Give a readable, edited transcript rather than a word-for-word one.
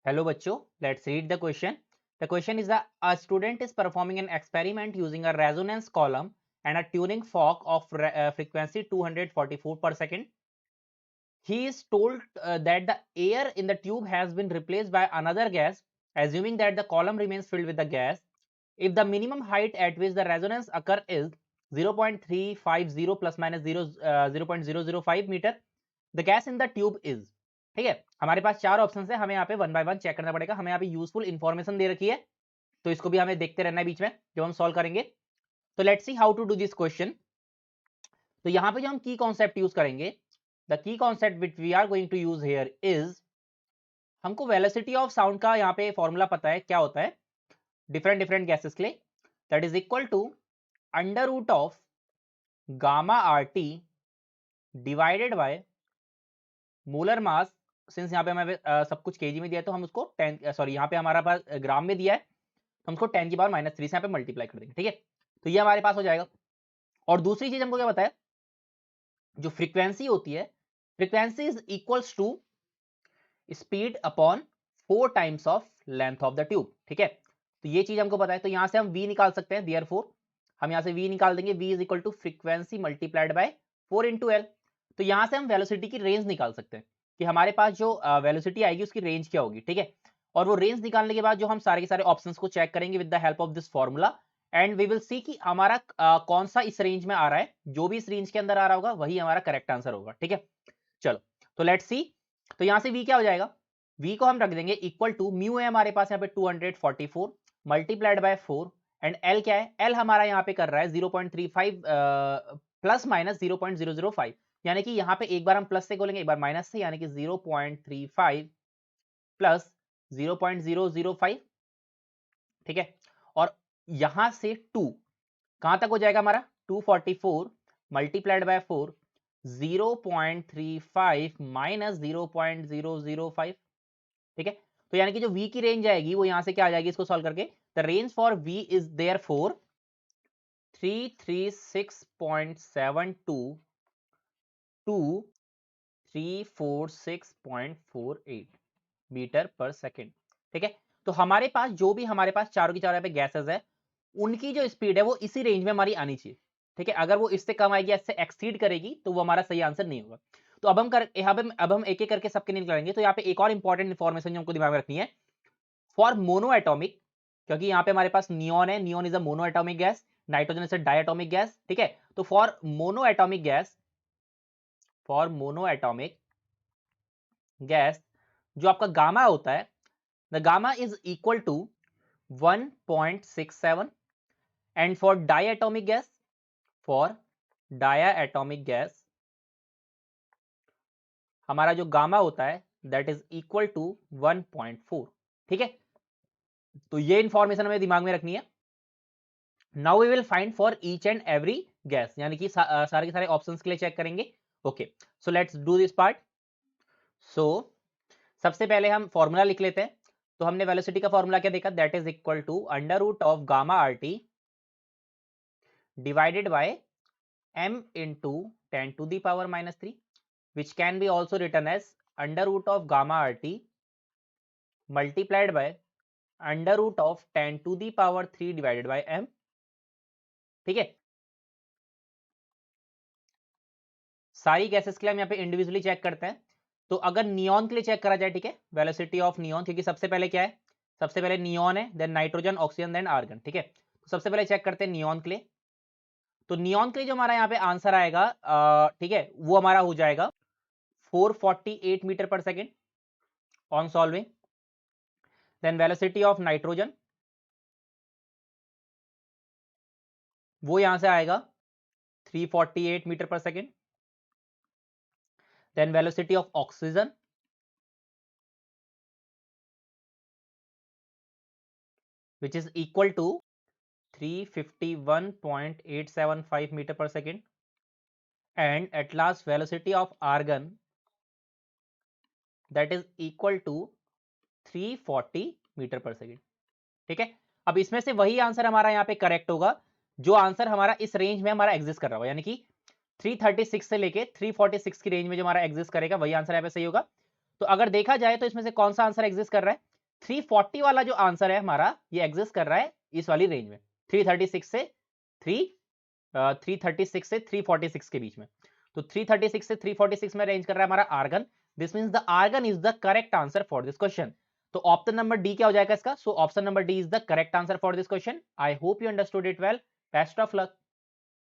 Hello bachcho, let's read the question. The question is that a student is performing an experiment using a resonance column and a tuning fork of frequency 244 per second. He is told that the air in the tube has been replaced by another gas, assuming that the column remains filled with the gas. If the minimum height at which the resonance occur is 0.350 plus minus 0.005 meter, the gas in the tube is. ठीक है, हमारे पास चार option है, हमें यहाँ पे one by one check करना पड़ेगा. हमें यहाँ पे यूजफुल इंफॉर्मेशन दे रखी है, तो इसको भी हमें देखते रहना है बीच में जब हम सॉल्व करेंगे. तो let's see how to do this question. तो यहाँ पे जो हम की कॉन्सेप्ट यूज करेंगे, the key concept which we are going to use here is, हमको वेलोसिटी ऑफ साउंड का यहाँ पे फॉर्मूला पता है क्या होता है डिफरेंट डिफरेंट गैसेस के लिए. That is equal to under root of gamma R T divided by molar mass. Since यहाँ पे हमें सब कुछ केजी में दिया है, तो हम उसको 10 सॉरी यहाँ पे हमारा पास ग्राम में दिया है, तो हम उसको 10 की पावर -3 से यहाँ पे मल्टीप्लाई कर देंगे. ठीक है, तो ये हमारे पास हो जाएगा. और दूसरी चीज हमको क्या बताया, जो फ्रीक्वेंसी होती है, frequency is equals to speed upon 4 times of length of the tube. ठीक है, तो ये चीज हमको पता है, तो यहां से हम v निकाल सकते हैं. देयरफॉर हम यहां से v निकाल देंगे, v is equal to frequency multiplied by 4 into L. तो यहां से हम वेलोसिटी की रेंज निकाल सकते हैं कि हमारे पास जो वेलोसिटी आएगी उसकी रेंज क्या होगी. ठीक है, और वो रेंज निकालने के बाद जो हम सारे के सारे ऑप्शंस को चेक करेंगे with the help of this formula, and we will see कि हमारा कौन सा इस रेंज में आ रहा है. जो भी इस रेंज के अंदर आ रहा होगा वही हमारा करेक्ट आंसर होगा. ठीक है, चलो तो लेट्स सी. तो यहां से v क्या हो जाएगा, v को हम रख देंगे इक्वल टू म्यू है हमारे पास यहाँ पे 244 मल्टीप्लाइड बाय 4, एंड l क्या है, l हमारा यहाँ पे कर रहा है 0.35 प्लस माइनस 0.005, यानी कि यहाँ पे एक बार हम प्लस से खोलेंगे, एक बार माइनस से, यानी कि 0.35 प्लस 0.005. ठीक है, और यहां से 2 कहां तक हो जाएगा हमारा, 244 मल्टीप्लाइड बाय 4, 0.35 माइनस 0.005. ठीक है, तो यानी कि जो v की रेंज आएगी वो यहां से क्या आ जाएगी, इसको सॉल्व करके the range for v is therefore 336.72 to 346.48 metre per second. ठीक है, तो हमारे पास जो भी हमारे पास चारों की चारों पे गैसेस है, उनकी जो स्पीड है वो इसी रेंज में हमारी आनी चाहिए. ठीक है, अगर वो इससे कम आएगी, इससे एक्सीड करेगी, तो वो हमारा सही आंसर नहीं होगा. तो अब हम अब हम एक एक करके सबके निकालेंगे. तो यहाँ पे एक और इंपॉर्टेंट इंफॉर्मेशन जो हमको दिमाग में रखनी है, फॉर मोनो एटॉमिक, क्योंकि यहाँ पे हमारे पास नियॉन है, neon is a mono atomic gas, nitrogen is a diatomic gas. ठीक है, तो for mono atomic gas, for mono atomic gas जो आपका गामा होता है, the gamma is equal to 1.67, and for diatomic gas, for diatomic gas हमारा जो gamma होता है दैट इज इक्वल टू 1.4. ठीक है, तो ये इंफॉर्मेशन हमें दिमाग में रखनी है. Now we will find for each and every gas, यानी कि सारे के सारे ऑप्शंस के लिए चेक करेंगे. Okay, so let's do this part. So सबसे पहले हम फॉर्मूला लिख लेते हैं. तो हमने वेलोसिटी का फॉर्मूला क्या देखा, that is equal to under root of gamma R T divided by m into 10 to the power -3, which can be also written as under root of gamma RT multiplied by under root of 10 to the power 3 divided by m. ठीक है, सारी gases के लिए हम यहाँ पे individually check करते हैं. तो अगर नियॉन के लिए चेक करा जाए, ठीक है, वेलोसिटी ऑफ नियॉन, क्योंकि सबसे पहले क्या है, सबसे पहले नियॉन है, then nitrogen, oxygen, then argon. ठीक है, तो सबसे पहले चेक करते हैं नियॉन के लिए. तो नियॉन के लिए जो हमारा यहाँ पे आंसर आएगा, ठीक है, वो हमारा हो जाएगा 448 metre per second on solving. Then velocity of nitrogen, वो यहां से आएगा 348 metre per second. Then velocity of oxygen, which is equal to 351.875 meter per second, and at last velocity of argon, that is equal to 340 metre per second. ठीक है, अब इसमें से वही आंसर हमारा यहाँ पे करेक्ट होगा जो आंसर हमारा इस रेंज में हमारा एग्जिस्ट कर रहा होगा, यानी कि 336 से लेके 346 की रेंज में जो हमारा एग्जिस्ट करेगा वही आंसर यहाँ पे सही होगा. तो अगर देखा जाए तो इसमें से कौन सा आंसर एग्जिस्ट कर रहा है, 340 वाला जो आंसर है हमारा, ये एग्जिस्ट कर रहा है इस वाली रेंज में, 336 से 346 के बीच में। तो 336 से 346 में रेंज कर रहा है हमारा argon. This means the argon is the correct answer for this question. तो ऑप्शन नंबर डी क्या हो जाएगा इसका? So option number D is the correct answer for this question. I hope you understood it well. Best of luck.